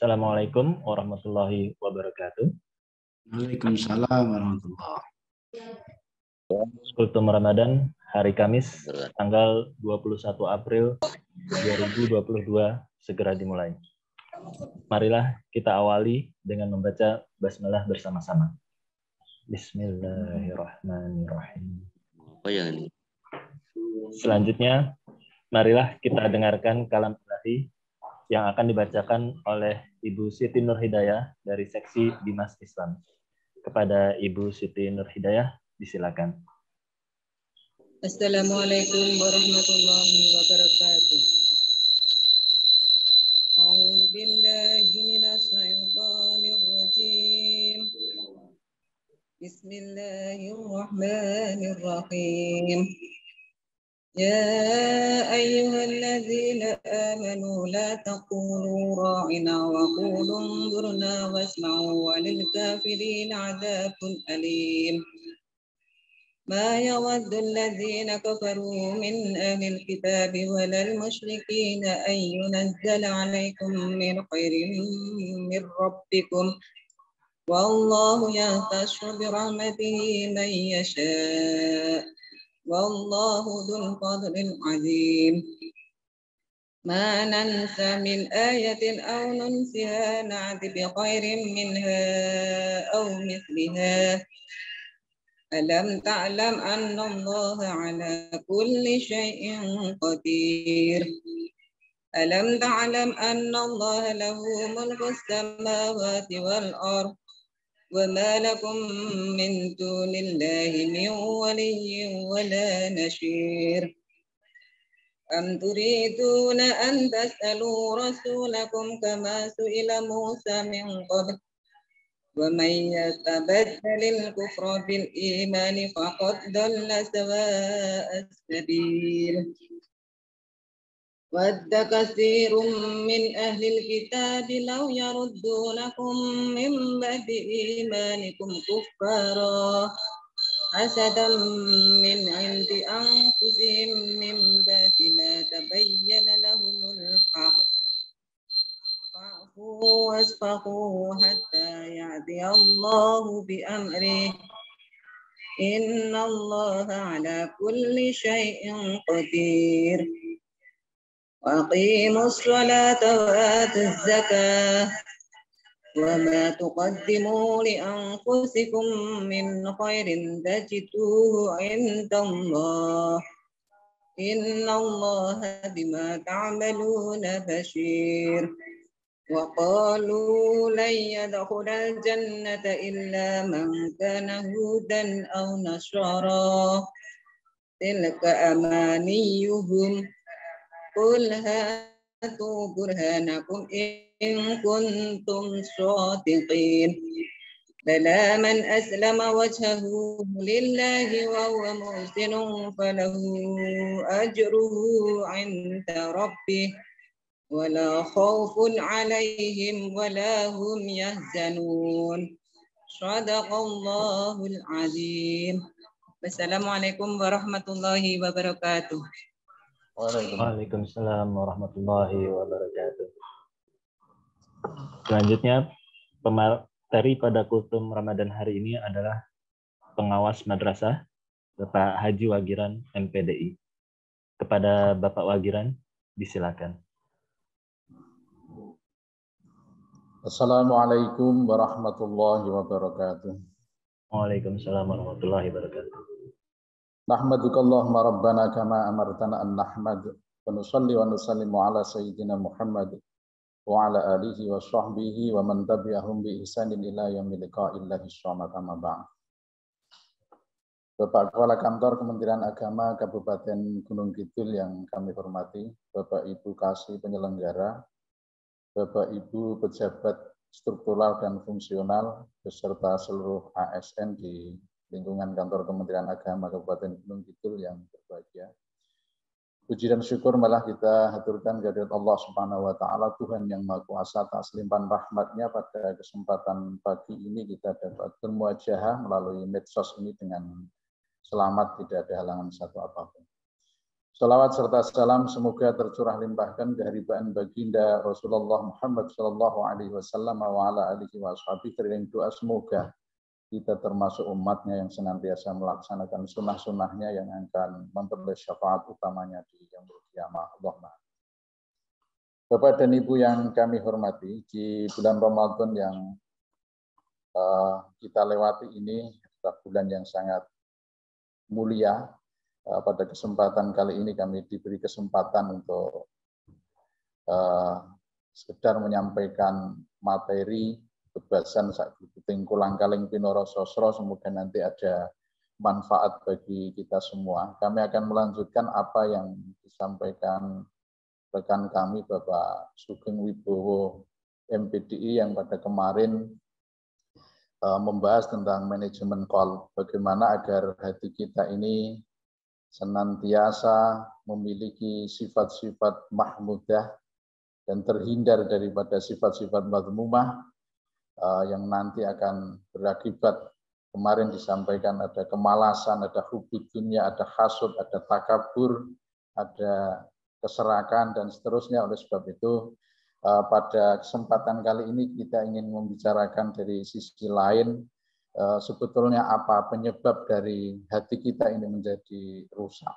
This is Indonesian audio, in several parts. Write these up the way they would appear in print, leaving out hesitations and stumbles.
Assalamualaikum warahmatullahi wabarakatuh. Waalaikumsalam warahmatullahi. Kultum Ramadan hari Kamis tanggal 21 April 2022 segera dimulai. Marilah kita awali dengan membaca basmalah bersama-sama. Bismillahirrahmanirrahim. Selanjutnya, marilah kita dengarkan kalam ilahi yang akan dibacakan oleh Ibu Siti Nur Hidayah dari seksi Dimas Islam. Kepada Ibu Siti Nur Hidayah, disilakan. Assalamualaikum warahmatullahi wabarakatuh. A'udzu billahi minasy syaithanir rajim. Bismillahirrahmanirrahim. يا أيها الذين آمنوا لا تقولوا راعنا وقولوا انظرنا واسمعوا وللكافرين عذاب أليم ما يود الذين كفروا من أهل الكتاب ولا المشركين أن ينزل عليكم من خير من ربكم والله يختص برحمته من يشاء والله ذو الفضل العظيم ما ننسى من آية أو ننسها نعت بخير منها أو مثلها ألم تعلم أن الله على كل شيء قدير ألم تعلم أن الله له ملك السماوات والأرض وما لكم من دون الله من ولي ولا نصير أم تريدون أن تسألوا رسولكم كما سئل موسى من قبل ومن يتبدل الكفر بالإيمان فقد ضل سواء السبيل ود كثير من أهل الكتاب لو يردونكم من بعد إيمانكم كفارا حسدا من عند أنفسهم من بعد ما تبين لهم الحق فاعفوا واصفحوا حتى يأتي الله بأمره إن الله على كل شيء قدير وأقيموا الصلاة وآتوا الزكاة وما تقدموا لأنفسكم من خير تجدوه عند الله إن الله بما تعملون بشير وقالوا لن يدخل الجنة إلا من كان هودا أو نصارى تلك أمانيهم قل هاتوا برهانكم إن كنتم صادقين بلى من أسلم وجهه لله وهو محسن فله أجره عند ربه ولا خوف عليهم ولا هم يحزنون صدق الله العظيم. Wassalamualaikum warahmatullahi wabarakatuh. Waalaikumsalam warahmatullahi wabarakatuh. Selanjutnya, pemateri pada kultum Ramadan hari ini adalah pengawas madrasah Bapak Haji Wagiran MPDI. Kepada Bapak Wagiran, disilakan. Assalamualaikum warahmatullahi wabarakatuh. Waalaikumsalam warahmatullahi wabarakatuh. Nahmadukallahumma rabbana kama amartana an nahmad wa nusalli wa nusallimu ala sayyidina Muhammad wa ala alihi wa sahbihi wa man tabi'ahum bi ihsanin ila yaumil liqa'illahi syama kama ba'd. Bapak Kepala Kantor Kementerian Agama Kabupaten Gunung Kidul yang kami hormati, Bapak Ibu Kasih Penyelenggara, Bapak Ibu pejabat struktural dan fungsional beserta seluruh ASN di lingkungan Kantor Kementerian Agama Kabupaten Gunung Kidul yang berbahagia. Puji dan syukur malah kita haturkan kehadirat Allah Subhanahu wa taala, Tuhan yang Maha Kuasa, atas limpahan rahmat-Nya pada kesempatan pagi ini kita dapat bermuajahah melalui medsos ini dengan selamat, tidak ada halangan satu apapun. Salawat serta salam semoga tercurah limpahkan kehadiran baginda Rasulullah Muhammad Shallallahu Alaihi Wasallam wa ala alihi wa ashabihi. Kering doa semoga kita termasuk umatnya yang senantiasa melaksanakan sunnah-sunnahnya yang akan memperoleh syafaat utamanya di yaumul qiyamah. Allahumma. Bapak dan Ibu yang kami hormati, di bulan Ramadan yang kita lewati ini adalah bulan yang sangat mulia. Pada kesempatan kali ini kami diberi kesempatan untuk sekedar menyampaikan materi bebasan sak puting kulang kaleng pinoro sosro. Semoga nanti ada manfaat bagi kita semua. Kami akan melanjutkan apa yang disampaikan rekan kami Bapak Sugeng Wibowo MPDI yang pada kemarin membahas tentang manajemen call. Bagaimana agar hati kita ini senantiasa memiliki sifat-sifat mahmudah dan terhindar daripada sifat-sifat madmumah yang nanti akan berakibat, kemarin disampaikan ada kemalasan, ada hubud dunia, ada hasud, ada takabur, ada keserakan, dan seterusnya. Oleh sebab itu, pada kesempatan kali ini kita ingin membicarakan dari sisi lain, sebetulnya apa penyebab dari hati kita ini menjadi rusak.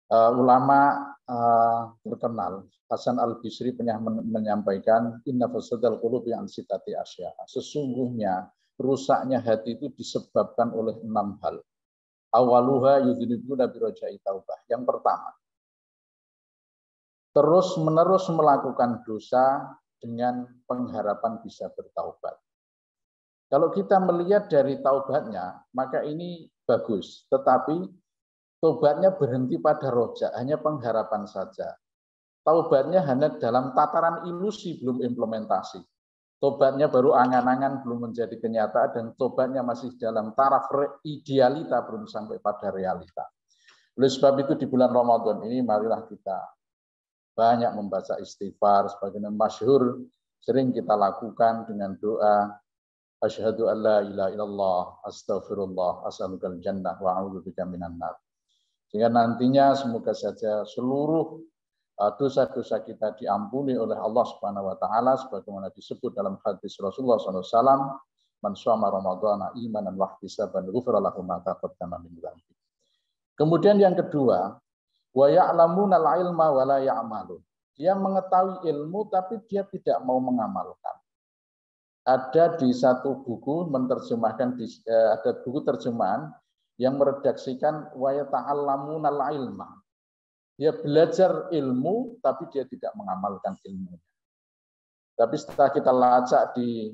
Ulama terkenal Hasan Al-Bisri pernah menyampaikan inna fasadal qulubi an sitati asya. Sesungguhnya rusaknya hati itu disebabkan oleh 6 hal. Awaluha yudzinibuna birajai taubah. Yang pertama, terus-menerus melakukan dosa dengan pengharapan bisa bertaubat. Kalau kita melihat dari taubatnya, maka ini bagus. Tetapi taubatnya berhenti pada roja, hanya pengharapan saja. Taubatnya hanya dalam tataran ilusi, belum implementasi. Taubatnya baru angan-angan, belum menjadi kenyataan, dan taubatnya masih dalam taraf idealita, belum sampai pada realita. Oleh sebab itu di bulan Ramadan ini, marilah kita banyak membaca istighfar, sebagaimana masyhur sering kita lakukan dengan doa asyhadu an la ilaha illallah astaghfirullah as'alukal jannah wa a'udzubika minan nar. Sehingga nantinya semoga saja seluruh dosa-dosa kita diampuni oleh Allah Subhanahu wa taala sebagaimana disebut dalam hadis Rasulullah SAW, man shoma ramadhana imanan wa ihtisaban ghufira lahu ma taqaddama min dzambi. Kemudian yang kedua, wa ya'lamuna al-ilma wa la ya'malun. Dia mengetahui ilmu tapi dia tidak mau mengamalkan. Ada di satu buku menerjemahkan, ada buku terjemahan yang meredaksikan wa yata'allamuna al-ilma. Dia belajar ilmu tapi dia tidak mengamalkan ilmunya. Tapi setelah kita lacak di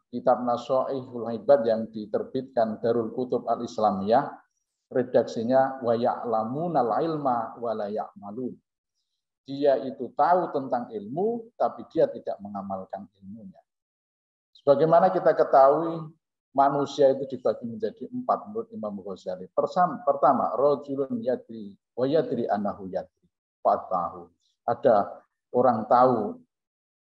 kitab Nasoihul Hibad yang diterbitkan Darul Kutub Al-Islamiyah, redaksinya wa ya'lamuna al-ilma wa la ya'malun. Dia itu tahu tentang ilmu, tapi dia tidak mengamalkan ilmunya. Sebagaimana kita ketahui, manusia itu dibagi menjadi 4 menurut Imam Ghazali. Pertama, rajulun yadri wa yadri annahu yadri. Fatahu. Ada orang tahu,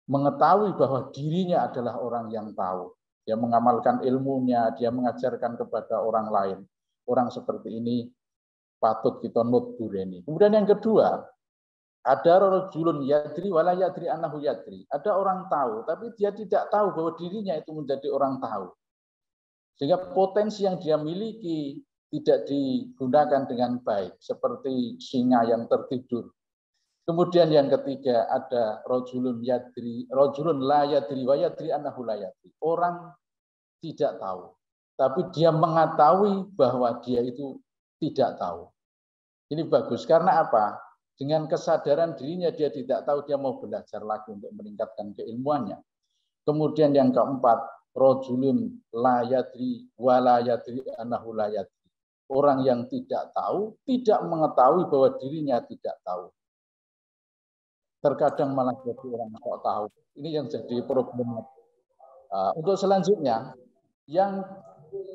mengetahui bahwa dirinya adalah orang yang tahu. Dia mengamalkan ilmunya, dia mengajarkan kepada orang lain. Orang seperti ini patut kita nutbureni. Kemudian yang kedua, ada rajulun yadri wala yadri annahu yadri. Ada orang tahu tapi dia tidak tahu bahwa dirinya itu menjadi orang tahu. Sehingga potensi yang dia miliki tidak digunakan dengan baik, seperti singa yang tertidur. Kemudian yang ketiga ada rajulun yadri, rajulun la yadri wa yadri annahu la yadri. Orang tidak tahu, tapi dia mengetahui bahwa dia itu tidak tahu. Ini bagus karena apa? Dengan kesadaran dirinya dia tidak tahu, dia mau belajar lagi untuk meningkatkan keilmuannya. Kemudian yang keempat, rajulun la yadri wa la yadri annahu la yadri. Orang yang tidak tahu, tidak mengetahui bahwa dirinya tidak tahu. Terkadang malah jadi orang kok tahu. Ini yang jadi problem. Untuk selanjutnya, yang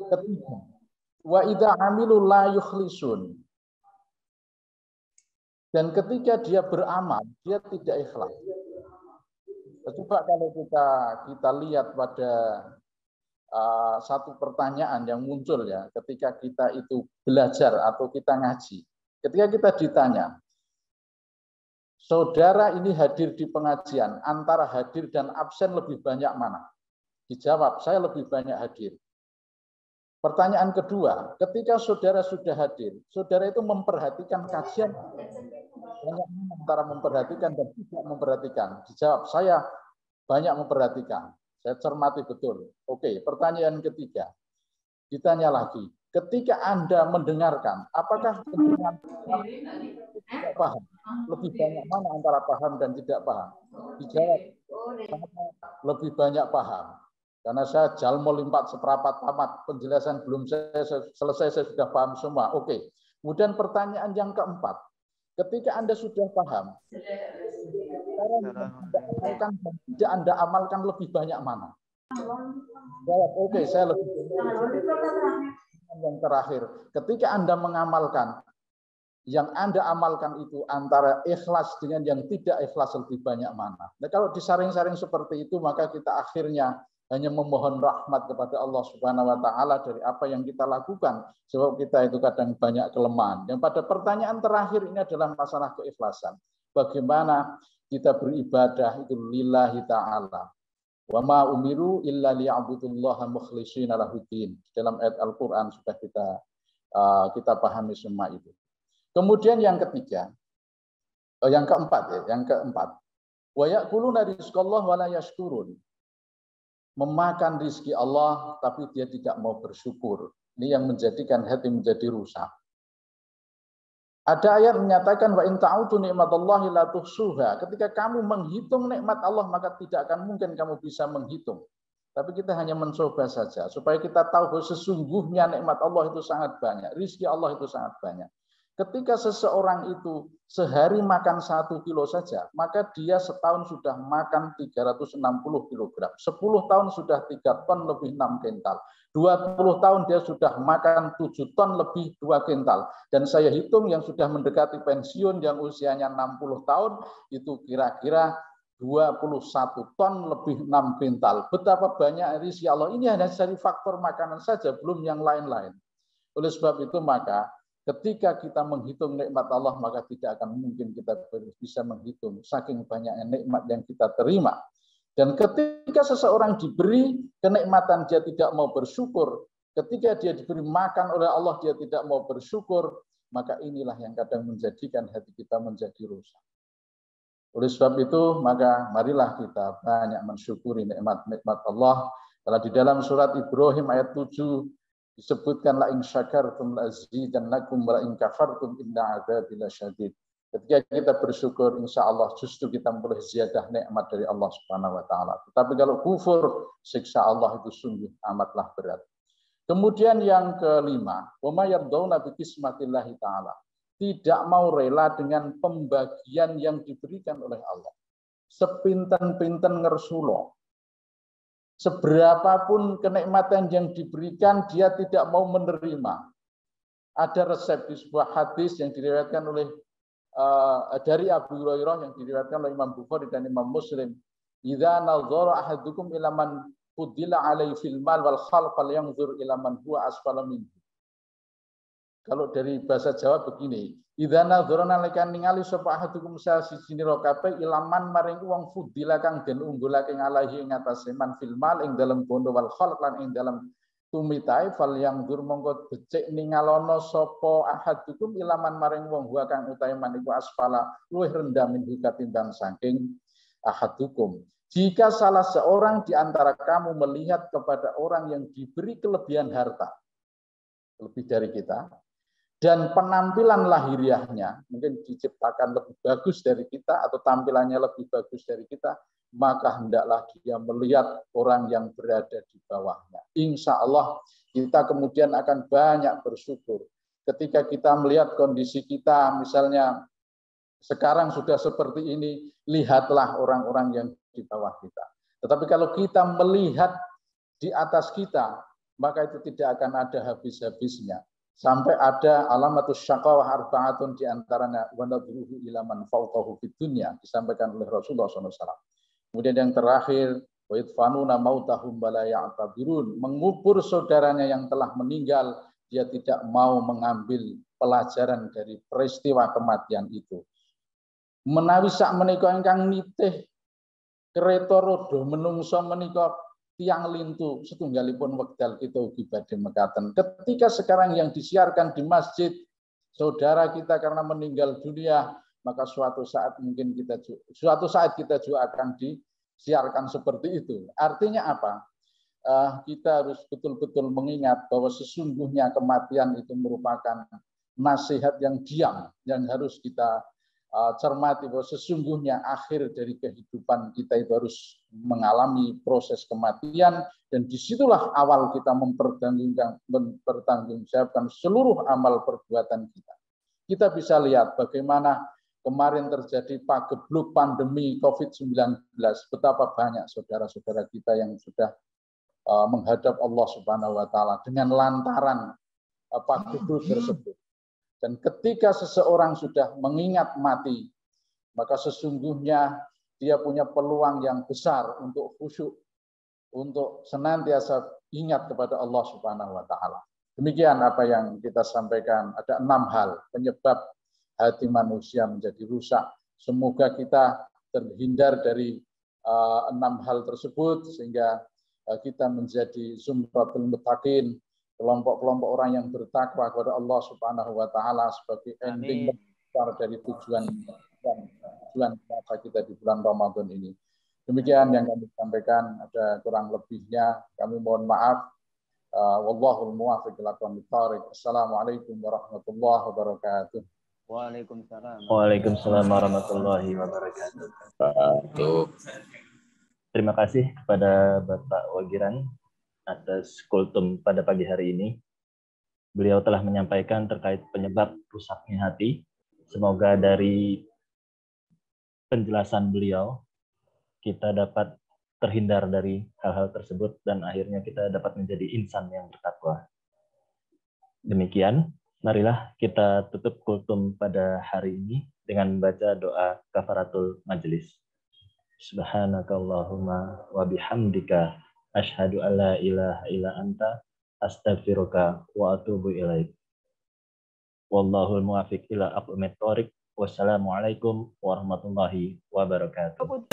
ketiga, wa idza amilu la yukhlisun. Dan ketika dia beramal, dia tidak ikhlas. Coba kalau kita lihat pada satu pertanyaan yang muncul ya, ketika kita itu belajar atau kita ngaji. Ketika kita ditanya, saudara ini hadir di pengajian, antara hadir dan absen lebih banyak mana? Dijawab, saya lebih banyak hadir. Pertanyaan kedua, ketika saudara sudah hadir, saudara itu memperhatikan kajian, banyak antara memperhatikan dan tidak memperhatikan. Dijawab, saya banyak memperhatikan. Saya cermati betul. Oke, pertanyaan ketiga. Ditanya lagi, ketika Anda mendengarkan, apakah tidak paham? Lebih banyak mana antara paham dan tidak paham? Dijawab, lebih banyak paham. Karena saya jalmo limpat seperapat tamat, penjelasan belum saya selesai, saya sudah paham semua. Oke. Kemudian pertanyaan yang keempat, ketika Anda sudah paham, cara yang Anda amalkan dan tidak Anda amalkan lebih banyak mana? Jawab, oke, saya lebih banyak. Yang terakhir, ketika Anda mengamalkan, yang Anda amalkan itu antara ikhlas dengan yang tidak ikhlas lebih banyak mana? Nah, kalau disaring-saring seperti itu, maka kita akhirnya hanya memohon rahmat kepada Allah Subhanahu wa taala dari apa yang kita lakukan, sebab kita itu kadang banyak kelemahan. Yang pada pertanyaan terakhir ini adalah masalah keikhlasan. Bagaimana kita beribadah itu lillahi taala. Wa ma umiru illa liya'budullaha mukhlishina lahuddin. Dalam ayat Al-Qur'an sudah kita pahami semua itu. Kemudian yang ketiga, yang keempat. Wa ya'kuluna rizqallahi wa la yashkurun. Memakan rizki Allah, tapi dia tidak mau bersyukur. Ini yang menjadikan hati menjadi rusak. Ada ayat menyatakan wa in ta'udu ni'matallahi la tuhsuha. Ketika kamu menghitung nikmat Allah, maka tidak akan mungkin kamu bisa menghitung. Tapi kita hanya mencoba saja supaya kita tahu bahwa sesungguhnya nikmat Allah itu sangat banyak, rizki Allah itu sangat banyak. Ketika seseorang itu sehari makan 1 kilo saja, maka dia setahun sudah makan 360 kilogram. 10 tahun sudah 3 ton lebih 6 kental. 20 tahun dia sudah makan 7 ton lebih 2 kental. Dan saya hitung yang sudah mendekati pensiun yang usianya 60 tahun, itu kira-kira 21 ton lebih 6 kental. Betapa banyak rizki Allah. Ini hanya dari faktor makanan saja, belum yang lain-lain. Oleh sebab itu maka ketika kita menghitung nikmat Allah, maka tidak akan mungkin kita bisa menghitung saking banyaknya nikmat yang kita terima. Dan ketika seseorang diberi kenikmatan, dia tidak mau bersyukur. Ketika dia diberi makan oleh Allah, dia tidak mau bersyukur. Maka inilah yang kadang menjadikan hati kita menjadi rusak. Oleh sebab itu, maka marilah kita banyak mensyukuri nikmat-nikmat Allah. Kalau di dalam surat Ibrahim ayat 7, disebutkan la in syakartum la azidannakum wa la in kafartum inna adzabi lasyadid. Ketika kita bersyukur, insya Allah justru kita memperoleh ziyadah nikmat dari Allah Subhanahu wa taala. Tetapi kalau kufur, siksa Allah itu sungguh amatlah berat. Kemudian yang kelima, wa may yardawna bi qismatillahi taala. Tidak mau rela dengan pembagian yang diberikan oleh Allah. Sepinten-pinten ngersulo, seberapapun kenikmatan yang diberikan, dia tidak mau menerima. Ada resep di sebuah hadis yang diriwayatkan oleh dari Abu Hurairah yang diriwayatkan oleh Imam Bukhari dan Imam Muslim. Idza nazara ahadukum ila man fudila alaihi fil mal wal khalq falyanzur ila man huwa asfala minhu. Kalau dari bahasa Jawa begini, idza nazara nalikan ningali sapa ahadukum sasijine kabeh ilaman maring wong fudila kang den unggulake ngalahi ing atase man fil mal ing dalem bondo wal khalq lan ing dalem tumitai falyanzur mongko becik ningalono sapa ahadukum ilaman maring wong huwa kang utahe man iku asfala luwih rendah min katimbang saking ahadukum. Jika salah seorang di antara kamu melihat kepada orang yang diberi kelebihan harta lebih dari kita, dan penampilan lahiriahnya mungkin diciptakan lebih bagus dari kita atau tampilannya lebih bagus dari kita, maka hendaklah dia melihat orang yang berada di bawahnya. Insya Allah kita kemudian akan banyak bersyukur. Ketika kita melihat kondisi kita, misalnya sekarang sudah seperti ini, lihatlah orang-orang yang di bawah kita. Tetapi kalau kita melihat di atas kita, maka itu tidak akan ada habis-habisnya. Sampai ada alamatus syaqawah arba'atun di antaranya wa nadruhu ila man fawqahu fid dunya, disampaikan oleh Rasulullah SAW. Kemudian yang terakhir, wa yadfanuna mautahum bala ya'tabirun, mengubur saudaranya yang telah meninggal, dia tidak mau mengambil pelajaran dari peristiwa kematian itu. Menawi sak menika ingkang nitih kereta roda menungso menika tiang lintu setunggalipun wekdal kita ugi badhe mekaten. Ketika sekarang yang disiarkan di masjid saudara kita karena meninggal dunia, maka suatu saat kita juga akan disiarkan seperti itu. Artinya apa? Kita harus betul-betul mengingat bahwa sesungguhnya kematian itu merupakan nasihat yang diam yang harus kita cermati, bahwa sesungguhnya akhir dari kehidupan kita itu harus mengalami proses kematian, dan disitulah awal kita mempertanggungjawabkan seluruh amal perbuatan kita. Kita bisa lihat bagaimana kemarin terjadi pagebluk pandemi COVID-19, betapa banyak saudara-saudara kita yang sudah menghadap Allah Subhanahu wa Ta'ala dengan lantaran pagebluk tersebut. Dan ketika seseorang sudah mengingat mati, maka sesungguhnya dia punya peluang yang besar untuk khusyuk, untuk senantiasa ingat kepada Allah Subhanahu wa Ta'ala. Demikian apa yang kita sampaikan. Ada 6 hal penyebab hati manusia menjadi rusak. Semoga kita terhindar dari 6 hal tersebut, sehingga kita menjadi zumratul muttaqin, kelompok-kelompok orang yang bertakwa kepada Allah Subhanahu wa Ta'ala sebagai ending besar dari tujuan puasa kita di bulan Ramadan ini. Demikian yang kami sampaikan, ada kurang lebihnya kami mohon maaf. Wallahul muwaffiq ila aqwamit thoriq. Assalamualaikum warahmatullahi wabarakatuh. Waalaikumsalam warahmatullahi wabarakatuh. Terima kasih kepada Bapak Wagiran atas kultum pada pagi hari ini. Beliau telah menyampaikan terkait penyebab rusaknya hati. Semoga dari penjelasan beliau kita dapat terhindar dari hal-hal tersebut dan akhirnya kita dapat menjadi insan yang bertakwa. Demikian, marilah kita tutup kultum pada hari ini dengan membaca doa kafaratul majelis. Subhanakallahumma wa bihamdika asyhadu an la ilaha illa anta astaghfiruka wa atubu ilaik. Wallahul muwaffiq ila aqwamit thoriq. Wassalamualaikum warahmatullahi wabarakatuh.